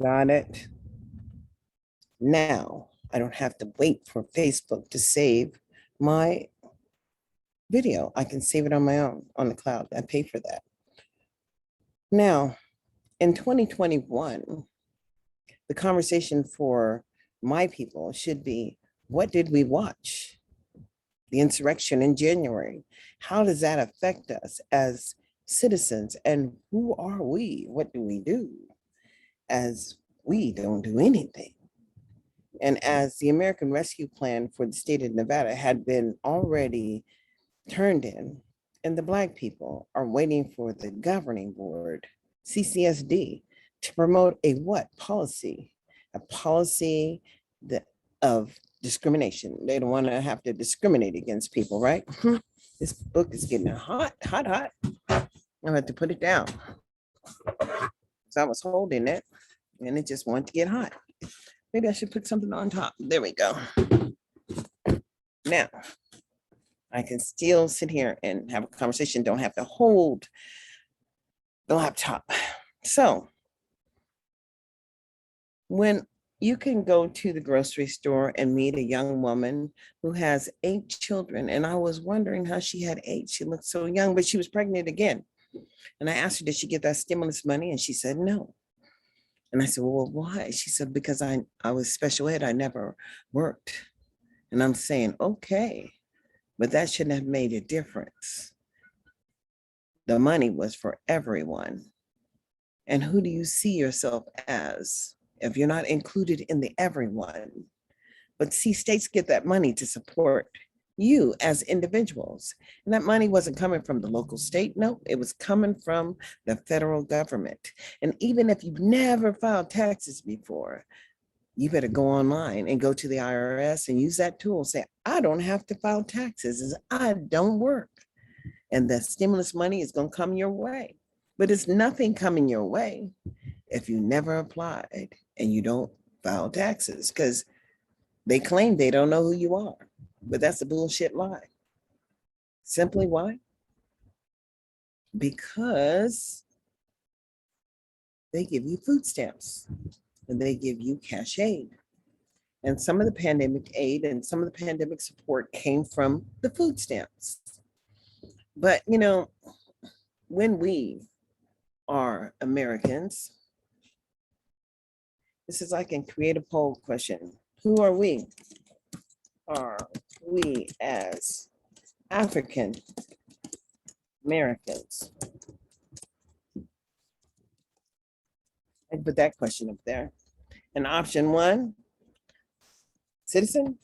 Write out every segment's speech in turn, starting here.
Got it. Now, I don't have to wait for Facebook to save my video. I can save it on my own on the cloud. I pay for that. Now, in 2021, the conversation for my people should be, what did we watch? The insurrection in January. How does that affect us as citizens? And who are we? What do we do? As we don't do anything. And as the American Rescue Plan for the state of Nevada had been already turned in, and the Black people are waiting for the governing board, CCSD, to promote a what policy? A policy that of discrimination. They don't want to have to discriminate against people, right? This book is getting hot, hot, hot. I have to put it down. So I was holding it and it just wanted to get hot. Maybe I should put something on top. There we go. Now, I can still sit here and have a conversation, don't have to hold the laptop. So, when you can go to the grocery store and meet a young woman who has 8 children, and I was wondering how she had 8. She looked so young, but she was pregnant again. And I asked her, did she get that stimulus money? And she said, no. And I said, well, why? She said, because I was special ed, I never worked. And I'm saying, okay, but that shouldn't have made a difference. The money was for everyone. And who do you see yourself as if you're not included in the everyone? But see, states get that money to support you as individuals. And that money wasn't coming from the local state. No, it was coming from the federal government. And even if you've never filed taxes before, you better go online and go to the IRS and use that tool. Say, I don't have to file taxes as I don't work. And the stimulus money is going to come your way. But it's nothing coming your way if you never applied and you don't file taxes, because they claim they don't know who you are. But that's a bullshit lie. Simply why? Because they give you food stamps and they give you cash aid. And some of the pandemic aid and some of the pandemic support came from the food stamps. But, you know, when we are Americans, this is like in create a poll question. Who are we? Are we as African Americans? I put that question up there. And option 1, citizen.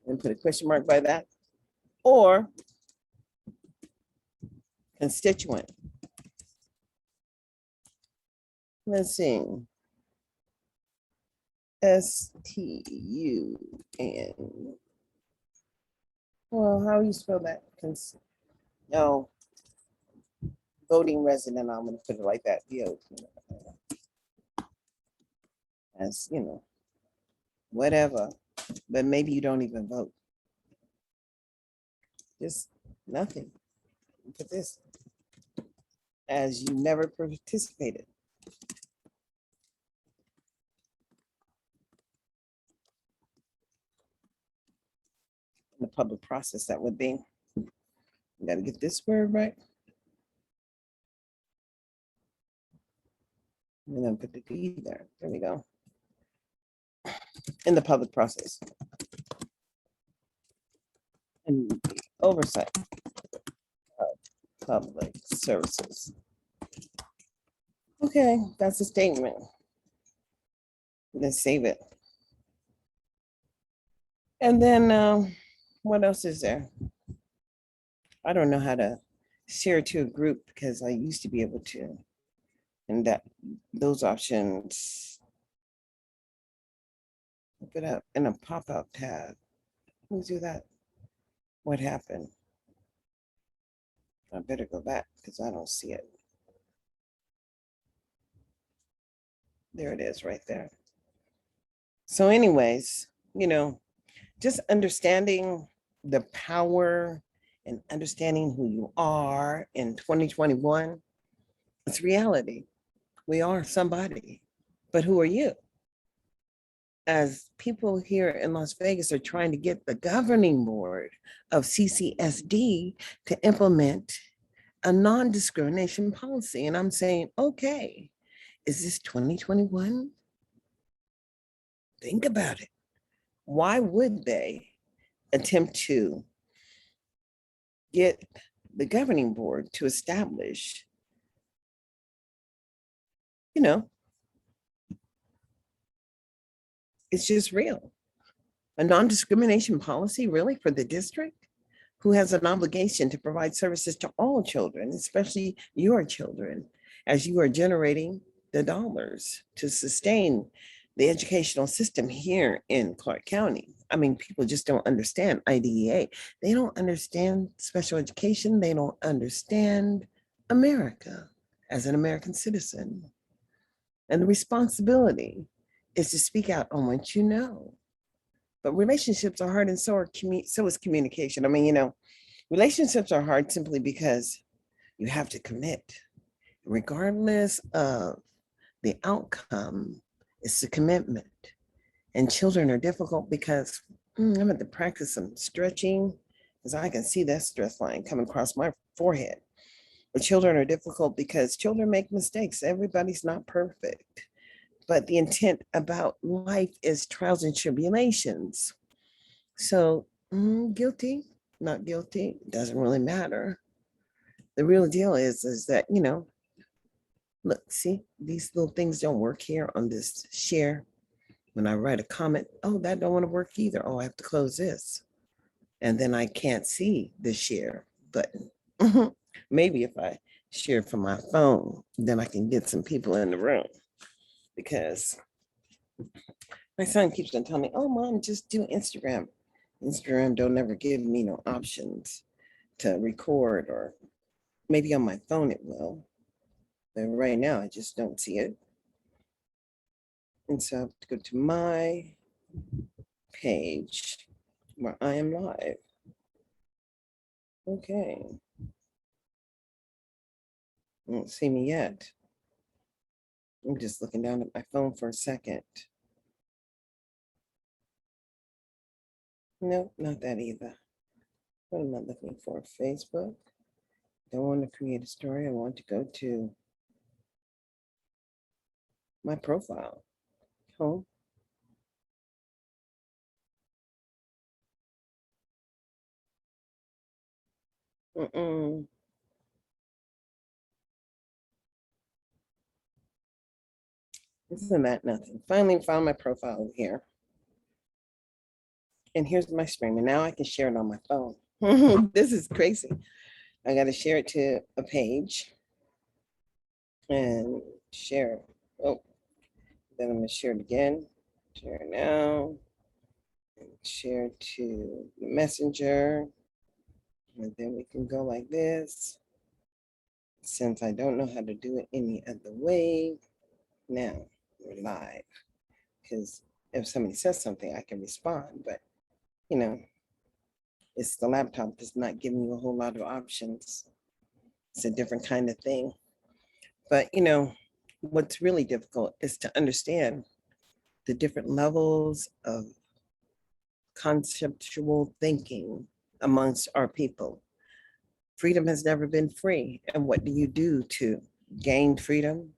And put a question mark by that. Or constituent. Let's see. STUN. Well, how do you spell that? No. Voting resident, I'm going to put it like that. As, you know, whatever. But maybe you don't even vote. Just nothing. Put this as you never participated. In the public process, that would be. You got to get this word right. And then put the D there. There we go. In the public process. And oversight of public services. Okay, that's a statement. Let's save it. And then what else is there? I don't know how to share to a group because I used to be able to. And that those options, put up in a pop-up tab. Let me do that. What happened? I better go back because I don't see it. There it is right there. So anyways, you know, just understanding the power and understanding who you are in 2021, it's reality. We are somebody, but who are you? As people here in Las Vegas are trying to get the governing board of CCSD to implement a non-discrimination policy. And I'm saying, okay, is this 2021? Think about it. Why would they attempt to get the governing board to establish, you know, it's just real. A non-discrimination policy really for the district, who has an obligation to provide services to all children, especially your children, as you are generating the dollars to sustain the educational system here in Clark County. I mean, people just don't understand IDEA. They don't understand special education. They don't understand America as an American citizen. And the responsibility is to speak out on what you know. But relationships are hard, and so is communication. I mean, relationships are hard simply because you have to commit, regardless of the outcome. It's the commitment. And children are difficult because I'm at the practice some stretching, because I can see that stress line coming across my forehead. But children are difficult because children make mistakes. Everybody's not perfect. But the intent about life is trials and tribulations. So guilty, not guilty, doesn't really matter. The real deal is that, look, see, these little things don't work here on this share. When I write a comment, oh, that don't want to work either. Oh, I have to close this. And then I can't see the share button. Maybe if I share from my phone, then I can get some people in the room. Because my son keeps on telling me, oh, Mom, just do Instagram. Instagram don't ever give me no options to record, or maybe on my phone it will. But right now, I just don't see it. And so I have to go to my page where I am live. Okay. You don't see me yet. I'm just looking down at my phone for a second. Nope, not that either. What am I looking for? Facebook. Don't want to create a story. I want to go to my profile. Home. Isn't that nothing? Finally found my profile here. And here's my screen. And now I can share it on my phone. This is crazy. I got to share it to a page and share. Oh, then I'm going to share it again. Share now. And share to the messenger. And then we can go like this. Since I don't know how to do it any other way, now we're live. Because if somebody says something, I can respond. But, it's the laptop that's not giving you a whole lot of options. It's a different kind of thing. But, what's really difficult is to understand the different levels of conceptual thinking amongst our people. Freedom has never been free. And what do you do to gain freedom?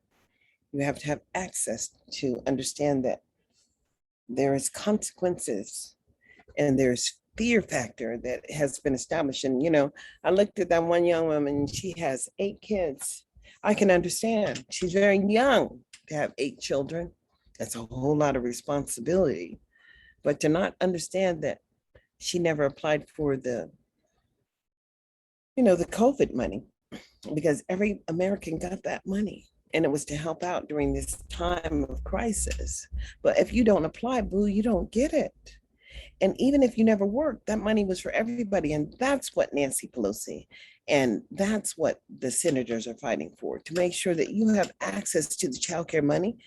You have to have access to understand that there is consequences and there's fear factor that has been established. And, I looked at that one young woman, she has 8 kids. I can understand. She's very young to have 8 children. That's a whole lot of responsibility. But to not understand that she never applied for the COVID money, because every American got that money. And it was to help out during this time of crisis. But if you don't apply, boo, you don't get it. And even if you never worked, that money was for everybody. And that's what Nancy Pelosi and that's what the senators are fighting for, to make sure that you have access to the child care money,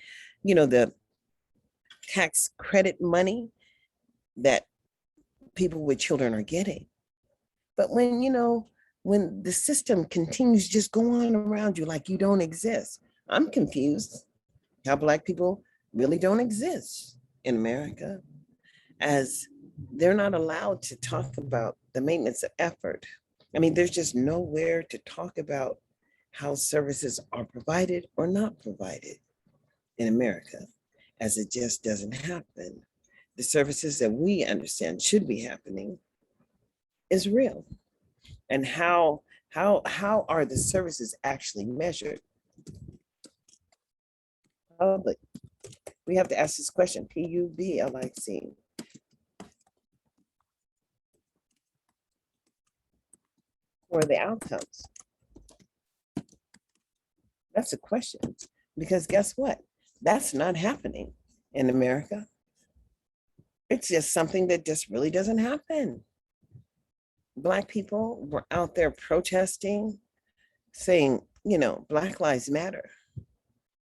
the tax credit money that people with children are getting. But when the system continues just go on around you like you don't exist, I'm confused how Black people really don't exist in America, as they're not allowed to talk about the maintenance of effort. I mean, there's just nowhere to talk about how services are provided or not provided in America, as it just doesn't happen. The services that we understand should be happening is real. And how are the services actually measured? Public. We have to ask this question, PUBLIC. What are the outcomes? That's a question. Because guess what? That's not happening in America. It's just something that just really doesn't happen. Black people were out there protesting, saying, Black Lives Matter.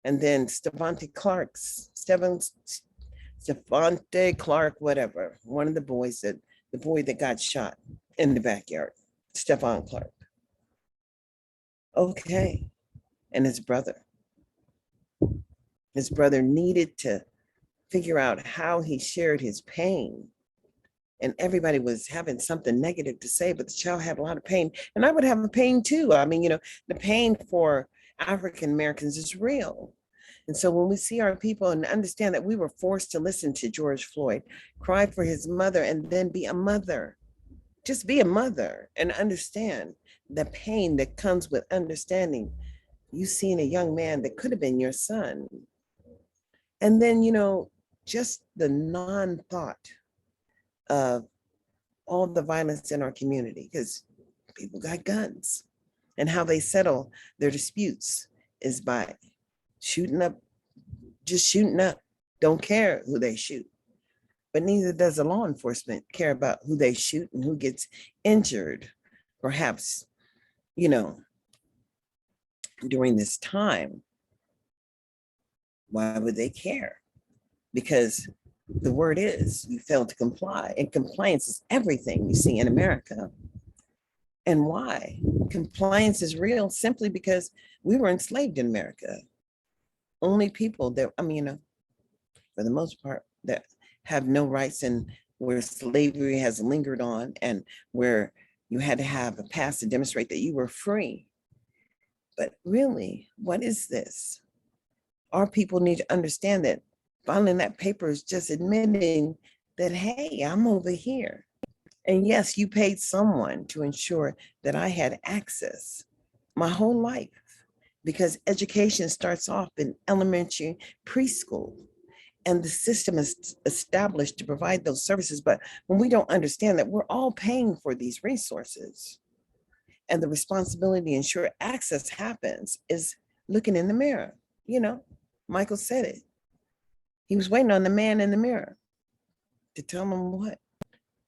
And then Stevante Clark, whatever, one of the boy that got shot in the backyard, Stephon Clark. Okay. And his brother needed to figure out how he shared his pain. And everybody was having something negative to say, but the child had a lot of pain. And I would have a pain too. I mean, the pain for African Americans is real. And so when we see our people and understand that we were forced to listen to George Floyd cry for his mother and then be a mother, just be a mother and understand the pain that comes with understanding you seen a young man that could have been your son. And then, just the non-thought of all the violence in our community, because people got guns, and how they settle their disputes is by shooting up, don't care who they shoot. But neither does the law enforcement care about who they shoot and who gets injured, perhaps, during this time. Why would they care? Because the word is you failed to comply, and compliance is everything you see in America. And why? Compliance is real simply because we were enslaved in America. Only people that, for the most part, that have no rights, and where slavery has lingered on, and where you had to have a pass to demonstrate that you were free. But really, what is this? Our people need to understand that filing that paper is just admitting that, hey, I'm over here. And yes, you paid someone to ensure that I had access my whole life, because education starts off in elementary, preschool, and the system is established to provide those services. But when we don't understand that we're all paying for these resources, and the responsibility to ensure access happens is looking in the mirror. Michael said it. He was waiting on the man in the mirror to tell him what.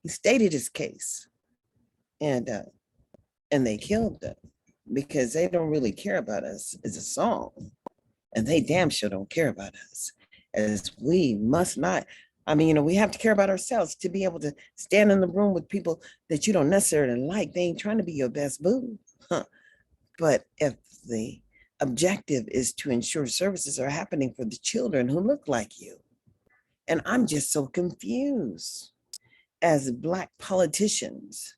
He stated his case, and they killed him because they don't really care about us as a song, and they damn sure don't care about us, as we must not. We have to care about ourselves to be able to stand in the room with people that you don't necessarily like. They ain't trying to be your best boo. Huh. But if the objective is to ensure services are happening for the children who look like you, and I'm just so confused as Black politicians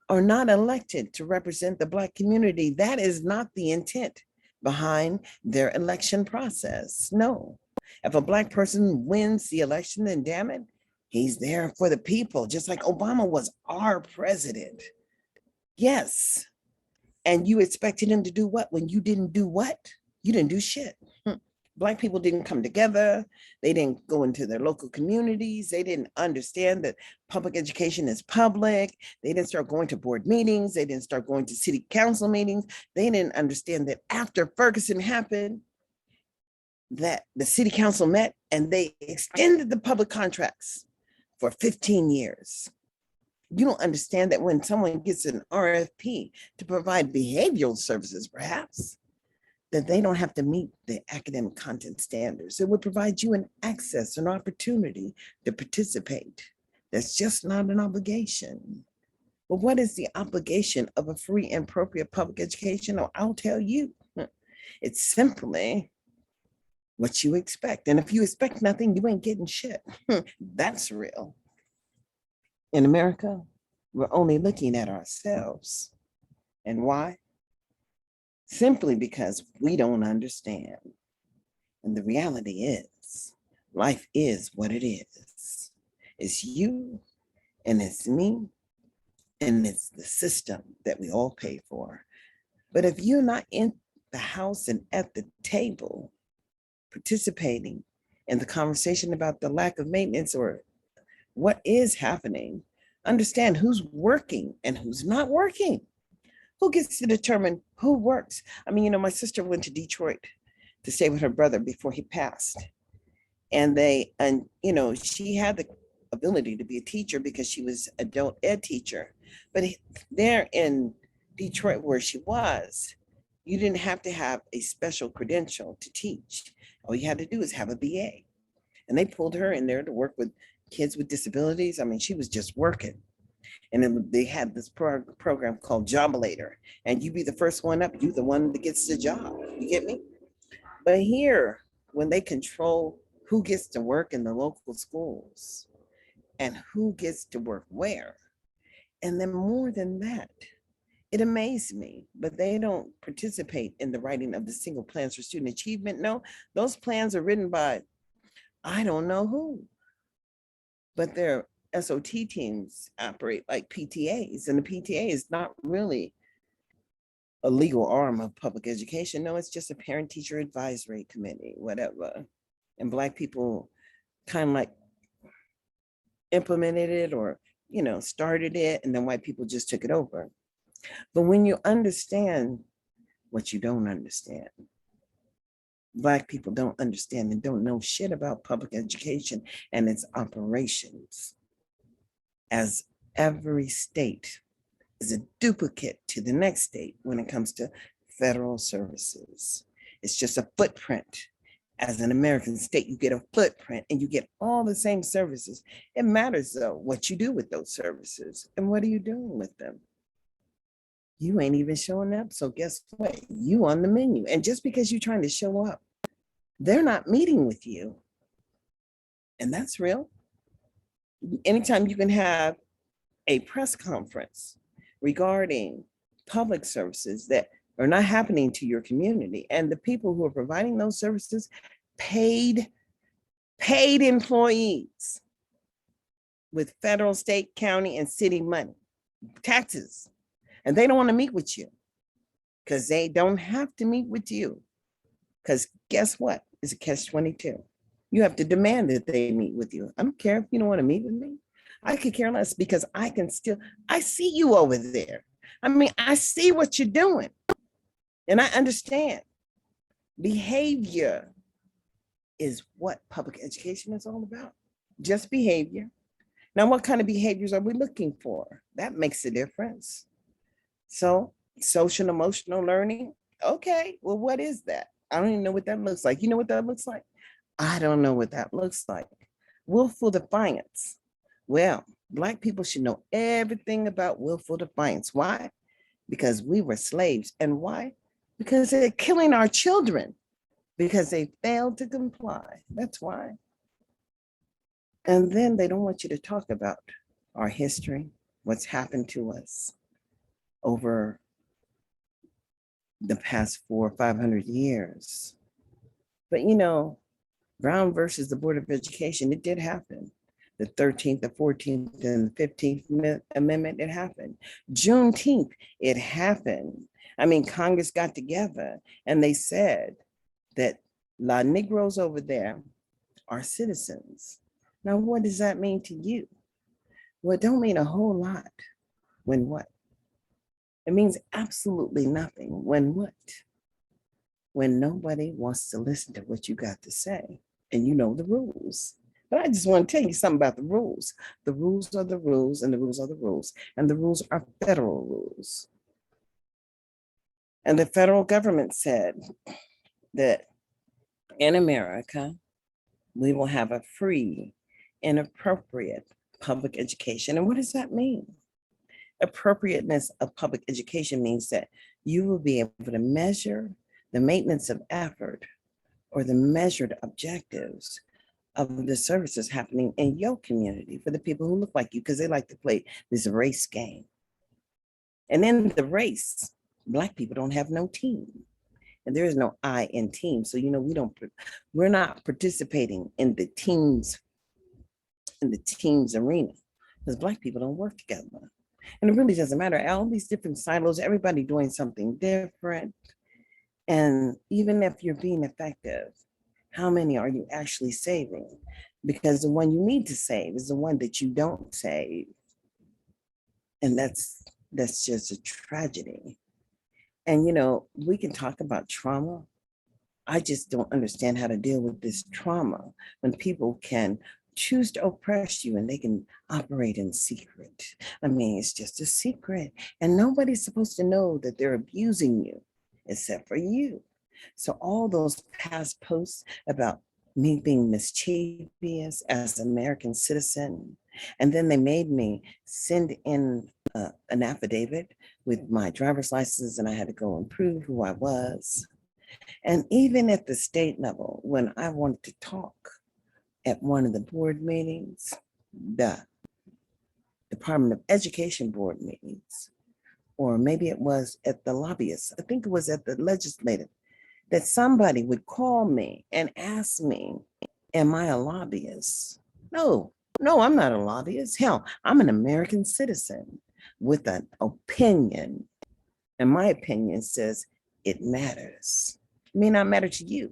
are not elected to represent the Black community. That is not the intent behind their election process. No. If a Black person wins the election, then damn it, he's there for the people, just like Obama was our president. Yes. And you expected him to do what when you didn't do what? You didn't do shit. Black people didn't come together. They didn't go into their local communities. They didn't understand that public education is public. They didn't start going to board meetings. They didn't start going to city council meetings. They didn't understand that after Ferguson happened, that the city council met and they extended the public contracts for 15 years. You don't understand that when someone gets an RFP to provide behavioral services, perhaps, that they don't have to meet the academic content standards. It would provide you an access, an opportunity to participate. That's just not an obligation. Well, what is the obligation of a free and appropriate public education? Oh, I'll tell you. It's simply what you expect. And if you expect nothing, you ain't getting shit. That's real. In America, we're only looking at ourselves. And why? Simply because we don't understand. And the reality is, life is what it is. It's you and it's me and it's the system that we all pay for. But if you're not in the house and at the table participating in the conversation about the lack of maintenance or what is happening, understand who's working and who's not working. Who gets to determine who works? I mean, my sister went to Detroit to stay with her brother before he passed. And she had the ability to be a teacher because she was adult ed teacher. But there in Detroit where she was, you didn't have to have a special credential to teach. All you had to do is have a BA. And they pulled her in there to work with kids with disabilities. I mean, she was just working. And then they had this program called Jobulator. And you be the first one up, you the one that gets the job. You get me? But here, when they control who gets to work in the local schools and who gets to work where, and then more than that, it amazed me, but they don't participate in the writing of the single plans for student achievement. No, those plans are written by I don't know who, but their SOT teams operate like PTAs, and the PTA is not really a legal arm of public education. No, it's just a parent teacher advisory committee, whatever. And Black people kind of like implemented it or, started it, and then white people just took it over. But when you understand what you don't understand, Black people don't understand and don't know shit about public education and its operations, as every state is a duplicate to the next state when it comes to federal services. It's just a footprint. As an American state, you get a footprint and you get all the same services. It matters though what you do with those services and what are you doing with them? You ain't even showing up. So guess what? You on the menu. And just because you're trying to show up, they're not meeting with you. And that's real. Anytime you can have a press conference regarding public services that are not happening to your community, and the people who are providing those services, paid employees with federal, state, county, and city money, taxes, and they don't want to meet with you because they don't have to meet with you. Because guess what? It's a catch-22. You have to demand that they meet with you. I don't care if you don't want to meet with me. I could care less because I see you over there. I mean, I see what you're doing. And I understand behavior is what public education is all about. Just behavior. Now, what kind of behaviors are we looking for? That makes a difference. So, social and emotional learning. Okay, well, what is that? I don't even know what that looks like. You know what that looks like? I don't know what that looks like. Willful defiance. Well, Black people should know everything about willful defiance. Why? Because we were slaves. And why? Because they're killing our children because they failed to comply. That's why. And then they don't want you to talk about our history, what's happened to us over the past 400 or 500 years. But Brown versus the Board of Education, it did happen. The 13th, the 14th, and the 15th Amendment, it happened. Juneteenth, it happened. I mean, Congress got together and they said that La Negroes over there are citizens. Now, what does that mean to you? Well, it don't mean a whole lot. When what? It means absolutely nothing. When what? When nobody wants to listen to what you got to say and you know the rules. But I just want to tell you something about the rules. The rules are the rules and the rules are the rules. And the rules are federal rules. And the federal government said that in America, we will have a free and appropriate public education. And what does that mean? appropriateness of public education means that you will be able to measure the maintenance of effort or the measured objectives of the services happening in your community for the people who look like you, because they like to play this race game. And in the race, Black people don't have no team. And there is no I in team. So, we're not participating in the teams arena because Black people don't work together. And it really doesn't matter. All these different silos, everybody doing something different. And even if you're being effective, how many are you actually saving? Because the one you need to save is the one that you don't save. And that's just a tragedy. And we can talk about trauma. I just don't understand how to deal with this trauma when people can choose to oppress you and they can operate in secret. I mean, it's just a secret. And nobody's supposed to know that they're abusing you except for you. So all those past posts about me being mischievous as an American citizen, and then they made me send in an affidavit with my driver's license, and I had to go and prove who I was. And even at the state level, when I wanted to talk at one of the board meetings, the Department of Education board meetings, or maybe it was at the lobbyists, I think it was at the legislative, that somebody would call me and ask me, am I a lobbyist? No, I'm not a lobbyist. Hell, I'm an American citizen with an opinion. And my opinion says it matters. It may not matter to you,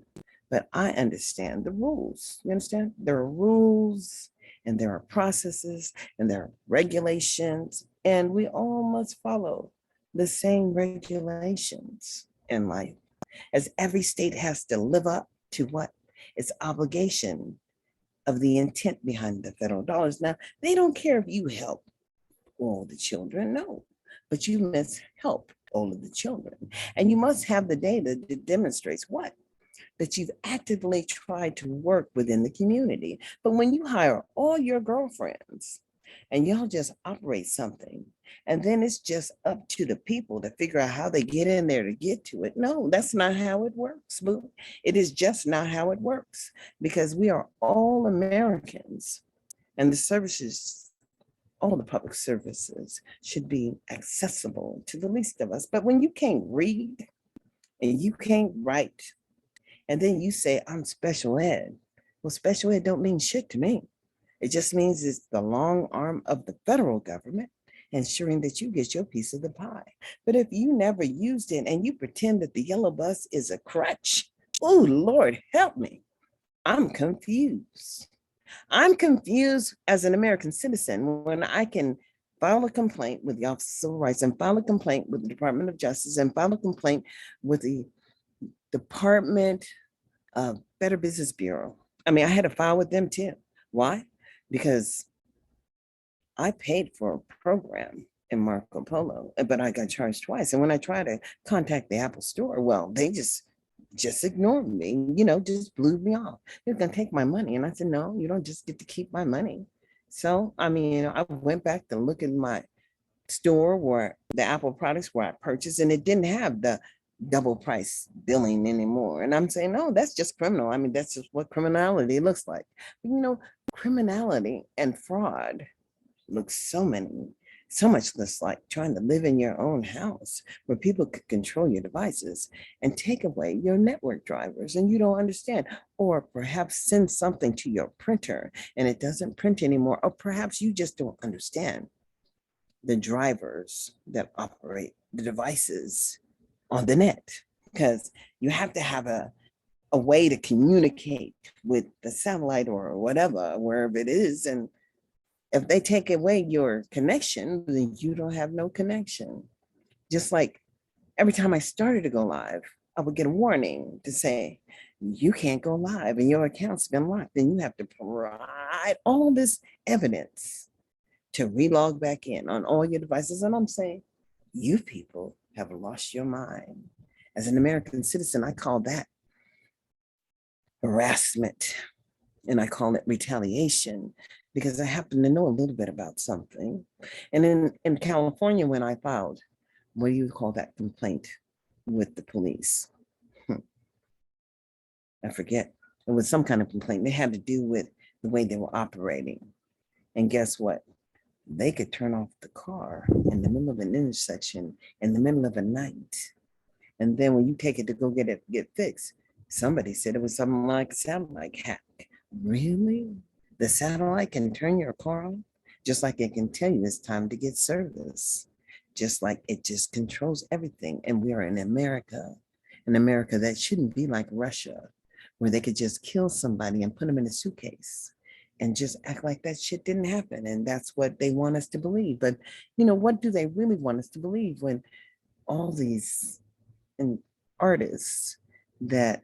but I understand the rules. You understand? There are rules and there are processes and there are regulations, and we all must follow the same regulations in life, as every state has to live up to what its obligation of the intent behind the federal dollars. Now, they don't care if you help all the children, no, but you must help all of the children. And you must have the data that demonstrates what? That you've actively tried to work within the community. But when you hire all your girlfriends and y'all just operate something, and then it's just up to the people to figure out how they get in there to get to it. No, that's not how it works, boo. It is just not how it works, because we are all Americans, and the services, all the public services should be accessible to the least of us. But when you can't read and you can't write, and then you say, I'm special ed. Well, special ed don't mean shit to me. It just means it's the long arm of the federal government ensuring that you get your piece of the pie. But if you never used it and you pretend that the yellow bus is a crutch, oh, Lord, help me. I'm confused. I'm confused as an American citizen when I can file a complaint with the Office of Civil Rights and file a complaint with the Department of Justice and file a complaint with the Department of Better Business Bureau. I mean, I had to file with them too. Why? Because I paid for a program in Marco Polo, but I got charged twice. And when I tried to contact the Apple store, well, they just ignored me, just blew me off. They're gonna take my money. And I said, no, you don't just get to keep my money. So, I mean, I went back to look at my store where the Apple products where I purchased, and it didn't have the double price billing anymore. And I'm saying, no, that's just criminal. I mean, that's just what criminality looks like. But, criminality and fraud looks so much less like trying to live in your own house where people could control your devices and take away your network drivers and you don't understand, or perhaps send something to your printer and it doesn't print anymore, or perhaps you just don't understand the drivers that operate the devices on the net, because you have to have a way to communicate with the satellite or whatever, wherever it is. And if they take away your connection, then you don't have no connection. Just like every time I started to go live, I would get a warning to say, you can't go live and your account's been locked. And you have to provide all this evidence to relog back in on all your devices. And I'm saying, you people have lost your mind. As an American citizen, I call that harassment. And I call it retaliation, because I happen to know a little bit about something. And in California, when I filed, what do you call that complaint with the police? I forget. It was some kind of complaint. They had to do with the way they were operating. And guess what? They could turn off the car in the middle of an intersection in the middle of the night. And then when you take it to go get fixed, somebody said it was something like a satellite hack. Really? The satellite can turn your car on, just like it can tell you it's time to get service, just like it just controls everything. And we are in America that shouldn't be like Russia, where they could just kill somebody and put them in a suitcase and just act like that shit didn't happen. And that's what they want us to believe. But, what do they really want us to believe when all these artists that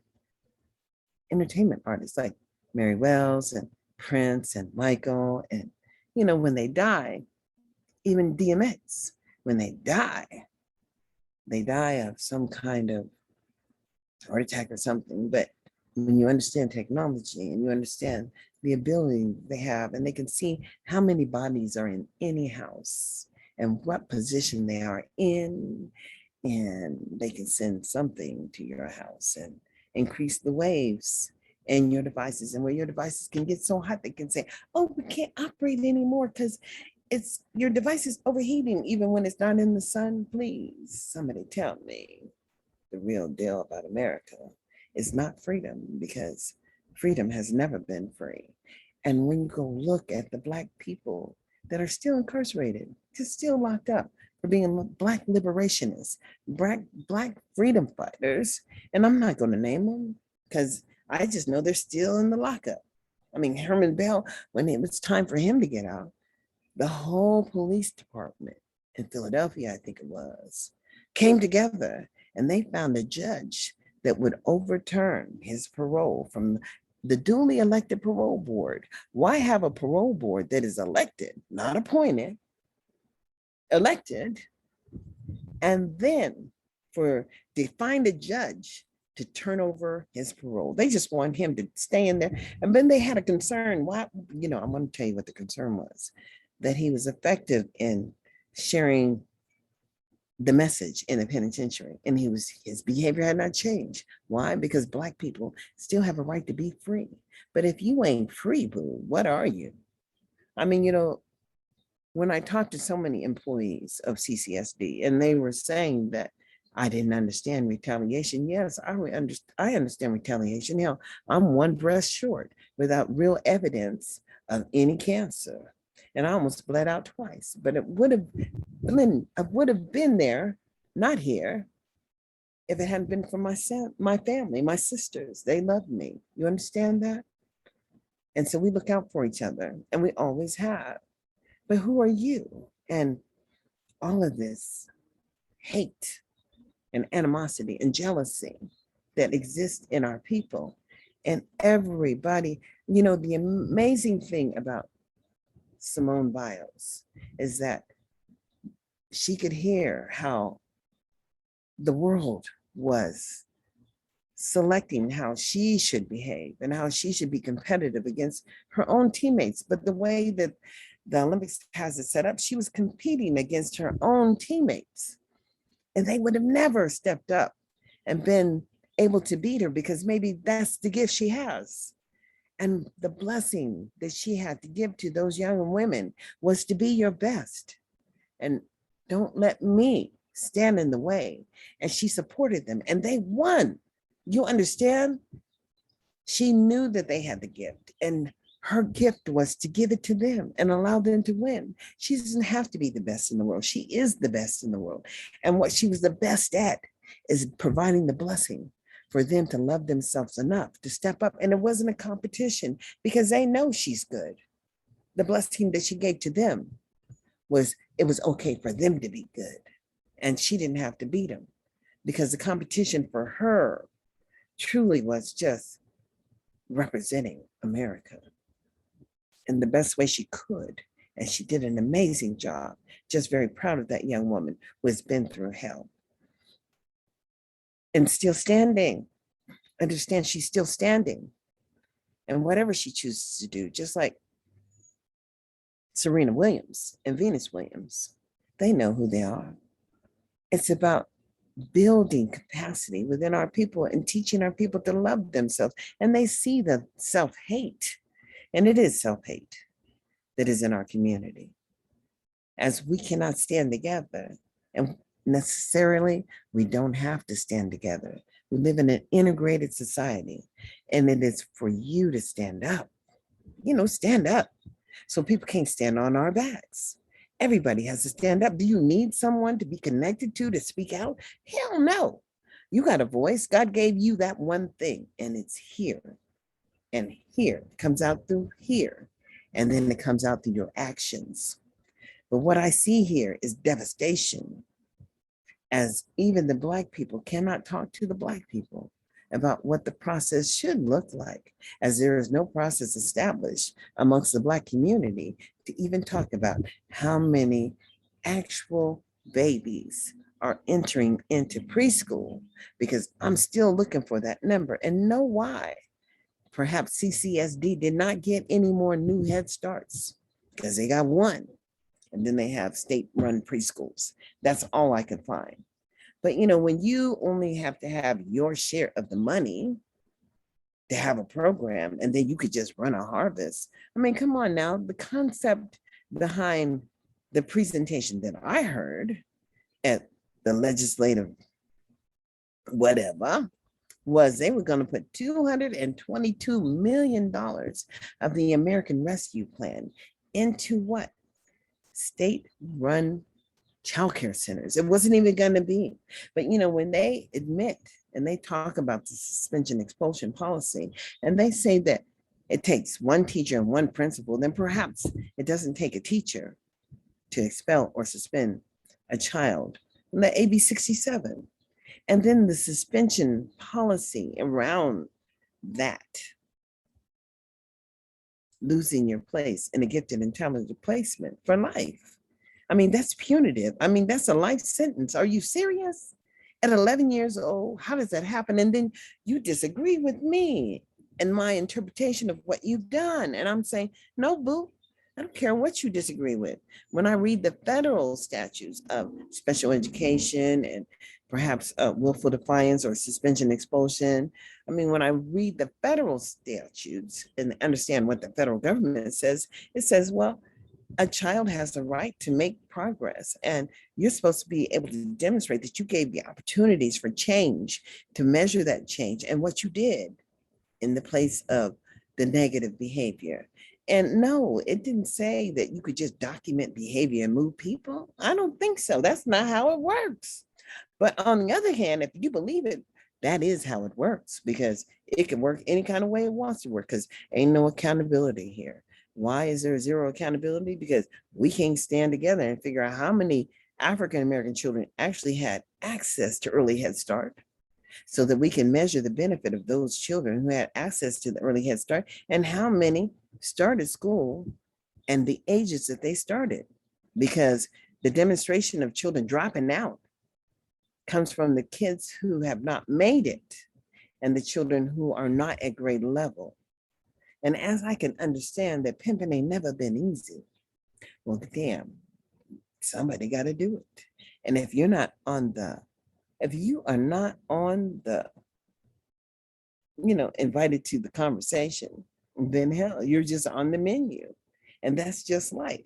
entertainment artists like Mary Wells and Prince and Michael, and when they die, even DMX, when they die of some kind of heart attack or something. But when you understand technology and you understand the ability they have, and they can see how many bodies are in any house and what position they are in, and they can send something to your house and increase the waves in your devices, and where your devices can get so hot they can say, oh, we can't operate anymore because it's your device is overheating even when it's not in the sun. Please, somebody tell me the real deal about America is not freedom, because freedom has never been free. And when you go look at the Black people that are still incarcerated, just still locked up for being Black liberationists, Black freedom fighters, and I'm not going to name them because I just know they're still in the lockup. I mean, Herman Bell, when it was time for him to get out, the whole police department in Philadelphia, I think it was, came together and they found a judge that would overturn his parole from the duly elected parole board. Why have a parole board that is elected, not appointed, elected, and then to find a judge to turn over his parole? They just want him to stay in there. And then they had a concern. Why, I'm going to tell you what the concern was, that he was effective in sharing the message in the penitentiary, and his behavior had not changed. Why? Because Black people still have a right to be free. But if you ain't free, boo, what are you? I mean, when I talked to so many employees of CCSD, and they were saying that I didn't understand retaliation. Yes, I understand retaliation. Hell, I'm one breast short without real evidence of any cancer. And I almost bled out twice, but I would have been there, not here, if it hadn't been for my family, my sisters. They love me. You understand that? And so we look out for each other, and we always have. But who are you? And all of this hate and animosity and jealousy that exists in our people, and everybody, the amazing thing about Simone Biles is that she could hear how the world was selecting how she should behave and how she should be competitive against her own teammates. But the way that the Olympics has it set up, she was competing against her own teammates. And they would have never stepped up and been able to beat her, because maybe that's the gift she has. And the blessing that she had to give to those young women was to be your best. And don't let me stand in the way. And she supported them, and they won. You understand? She knew that they had the gift, and her gift was to give it to them and allow them to win. She doesn't have to be the best in the world. She is the best in the world. And what she was the best at is providing the blessing for them to love themselves enough to step up. And it wasn't a competition, because they know she's good. The blessing that she gave to them was, it was okay for them to be good. And she didn't have to beat them, because the competition for her truly was just representing America in the best way she could. And she did an amazing job. Just very proud of that young woman who has been through hell and still standing. Understand, she's still standing. And whatever she chooses to do, just like Serena Williams and Venus Williams. They know who they are. It's about building capacity within our people and teaching our people to love themselves. And they see the self-hate, and it is self-hate that is in our community, as we cannot stand together. And necessarily, we don't have to stand together. We live in an integrated society, and it is for you to stand up. Stand up so people can't stand on our backs. Everybody has to stand up. Do you need someone to be connected to speak out? Hell no. You got a voice. God gave you that one thing, and it's here. And here it comes out through here. And then it comes out through your actions. But what I see here is devastation, as even the Black people cannot talk to the Black people about what the process should look like, as there is no process established amongst the Black community to even talk about how many actual babies are entering into preschool, because I'm still looking for that number and know why. Perhaps CCSD did not get any more new Head Starts because they got one, and then they have state-run preschools. That's all I could find. But when you only have to have your share of the money to have a program, and then you could just run a harvest. I mean, come on now. The concept behind the presentation that I heard at the legislative whatever was they were going to put $222 million of the American Rescue Plan into what? State-run childcare centers. It wasn't even going to be. But when they admit and they talk about the suspension expulsion policy, and they say that it takes one teacher and one principal, then perhaps it doesn't take a teacher to expel or suspend a child. And the AB 67. And then the suspension policy around that, losing your place in a gifted and talented placement for life. I mean, that's punitive. I mean, that's a life sentence. Are you serious? At 11 years old, how does that happen? And then you disagree with me and my interpretation of what you've done. And I'm saying, no, boo, I don't care what you disagree with. When I read the federal statutes of special education and perhaps willful defiance or suspension expulsion, I mean, when I read the federal statutes and understand what the federal government says, it says, well, a child has the right to make progress, and you're supposed to be able to demonstrate that you gave the opportunities for change, to measure that change and what you did in the place of the negative behavior. And no, it didn't say that you could just document behavior and move people. I don't think so. That's not how it works. But on the other hand, if you believe it, that is how it works, because it can work any kind of way it wants to work, because ain't no accountability here. Why is there zero accountability? Because we can't stand together and figure out how many African-American children actually had access to early Head Start, so that we can measure the benefit of those children who had access to the early Head Start, and how many started school and the ages that they started. Because the demonstration of children dropping out comes from the kids who have not made it and the children who are not at grade level. And as I can understand that pimping ain't never been easy, well, damn, somebody got to do it. And if you are not on the, invited to the conversation, then hell, you're just on the menu. And that's just life.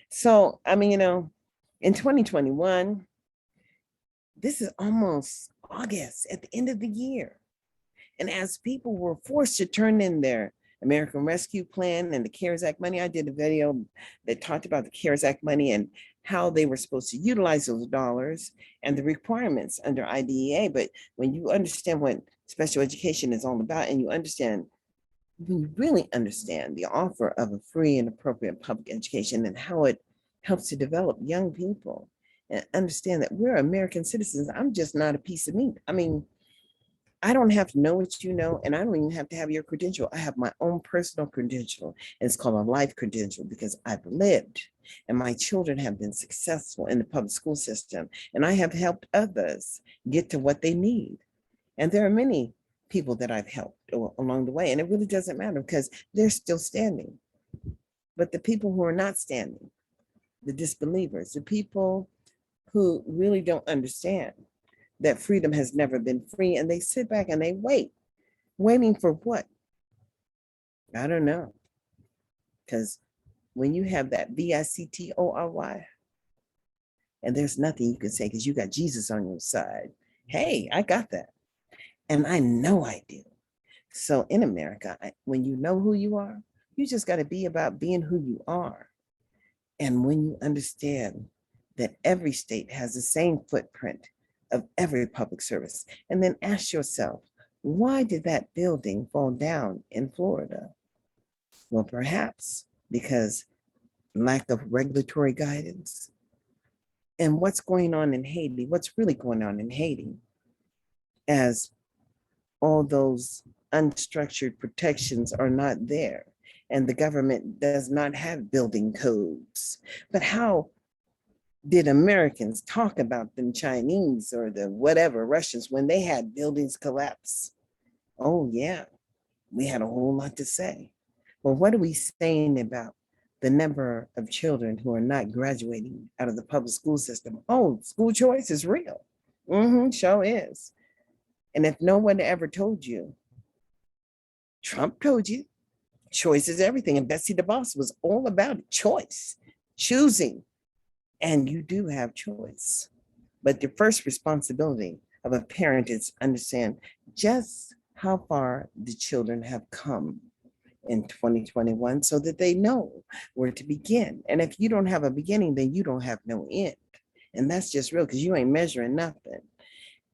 So, I mean, in 2021, this is almost August, at the end of the year. And as people were forced to turn in their American Rescue Plan and the CARES Act money, I did a video that talked about the CARES Act money and how they were supposed to utilize those dollars and the requirements under IDEA. But when you understand what special education is all about, and when you really understand the offer of a free and appropriate public education and how it helps to develop young people, and understand that we're American citizens, I'm just not a piece of meat. I mean, I don't have to know what you know, and I don't even have to have your credential. I have my own personal credential, and it's called a life credential, because I've lived and my children have been successful in the public school system, and I have helped others get to what they need. And there are many people that I've helped along the way, and it really doesn't matter because they're still standing. But the people who are not standing, the disbelievers, the people who really don't understand that freedom has never been free, and they sit back and they wait. Waiting for what? I don't know. Because when you have that VICTORY, and there's nothing you can say because you got Jesus on your side. Hey, I got that. And I know I do. So in America, when you know who you are, you just got to be about being who you are. And when you understand that every state has the same footprint of every public service, and then ask yourself, why did that building fall down in Florida? Well, perhaps because lack of regulatory guidance. And what's going on in Haiti? What's really going on in Haiti, as all those unstructured protections are not there, and the government does not have building codes. But how did Americans talk about them Chinese or the whatever Russians when they had buildings collapse? Oh yeah, we had a whole lot to say. Well, what are we saying about the number of children who are not graduating out of the public school system? Oh, school choice is real. Sure is. And if no one ever told you, Trump told you, choice is everything. And Betsy DeVos was all about choice, choosing. And you do have choice. But the first responsibility of a parent is understand just how far the children have come in 2021 so that they know where to begin. And if you don't have a beginning, then you don't have no end. And that's just real because you ain't measuring nothing.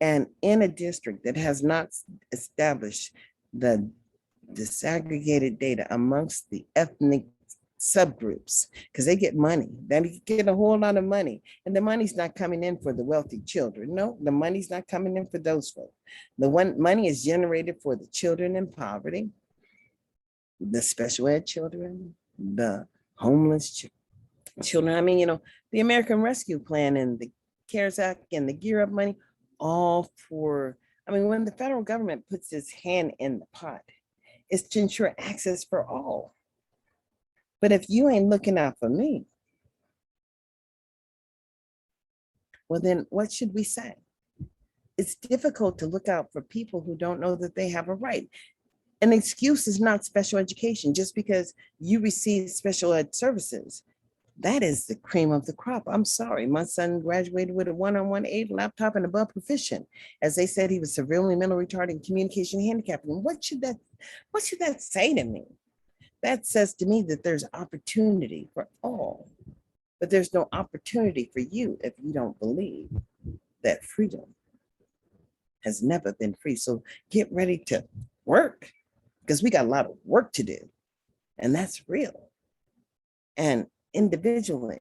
And in a district that has not established the disaggregated data amongst the ethnic subgroups, because they get money, they get a whole lot of money, and the money's not coming in for the wealthy children. No, the money's not coming in for those folks. Money is generated for the children in poverty, the special ed children, the homeless children. I mean, the American Rescue Plan and the CARES Act and the Gear Up money, all for, when the federal government puts its hand in the pot, it's to ensure access for all. But if you ain't looking out for me, well, then what should we say? It's difficult to look out for people who don't know that they have a right. An excuse is not special education. Just because you receive special ed services, that is the cream of the crop. I'm sorry. My son graduated with a 1-on-1 laptop and above proficient. As they said, he was severely mentally retarded and communication handicapped. And what should that say to me? That says to me that there's opportunity for all, but there's no opportunity for you if you don't believe that freedom has never been free. So get ready to work, because we got a lot of work to do, and that's real. And individually,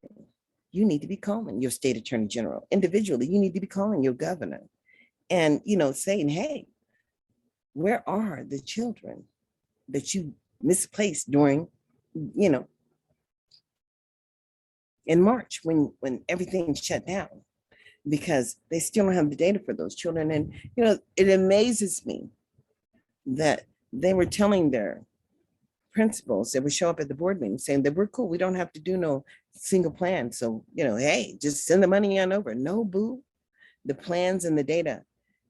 you need to be calling your state attorney general. Individually, you need to be calling your governor and, saying, hey, where are the children that you misplaced during, in March when everything shut down, because they still don't have the data for those children. And, it amazes me that they were telling their principals that would show up at the board meeting saying that we're cool. We don't have to do no single plan. So, hey, just send the money on over. No, boo, the plans and the data,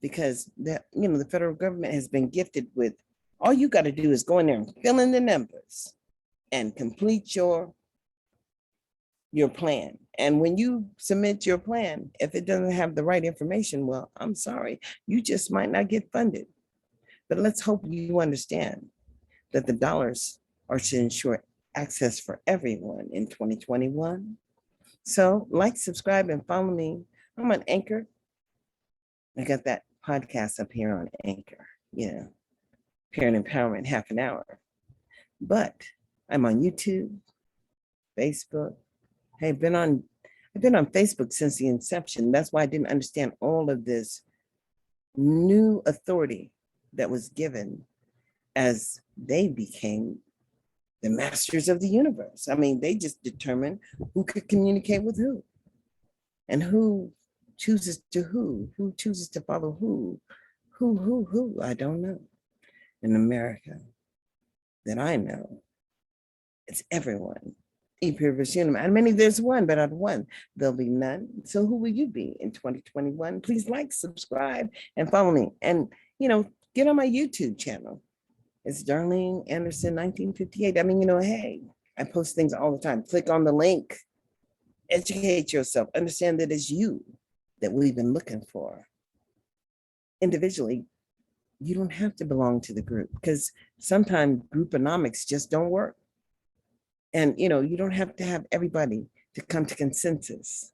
because the federal government has been gifted with, all you got to do is go in there and fill in the numbers and complete your plan. And when you submit your plan, if it doesn't have the right information, well, I'm sorry, you just might not get funded. But let's hope you understand that the dollars are to ensure access for everyone in 2021. So like, subscribe, and follow me. I'm on Anchor. I got that podcast up here on Anchor, Parent Empowerment Half an Hour. But I'm on YouTube, Facebook. Hey, I've been on Facebook since the inception. That's why I didn't understand all of this new authority that was given as they became the masters of the universe. They just determined who could communicate with who, and who chooses who chooses to follow who, I don't know. In America that I know, It's everyone. E pluribus unum. And many there's one, but out of one, there'll be none. So who will you be in 2021? Please like, subscribe, and follow me. And get on my YouTube channel. It's Darlene Anderson 1958. I mean, hey, I post things all the time. Click on the link. Educate yourself. Understand that it's you that we've been looking for. Individually, you don't have to belong to the group because sometimes grouponomics just don't work. And you don't have to have everybody to come to consensus.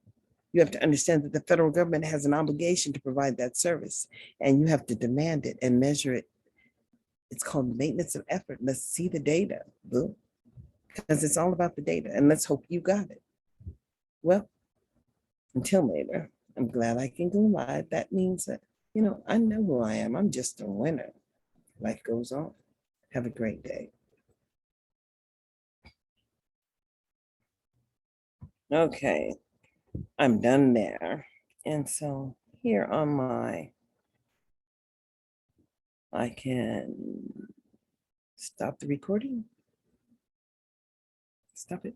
You have to understand that the federal government has an obligation to provide that service, and you have to demand it and measure it. It's called maintenance of effort. Let's see the data, boo, because it's all about the data, and let's hope you got it. Well, until later, I'm glad I can go live. That means that, I know who I am. I'm just a winner. Life goes on. Have a great day. Okay, I'm done there. And so here on I can stop the recording. Stop it.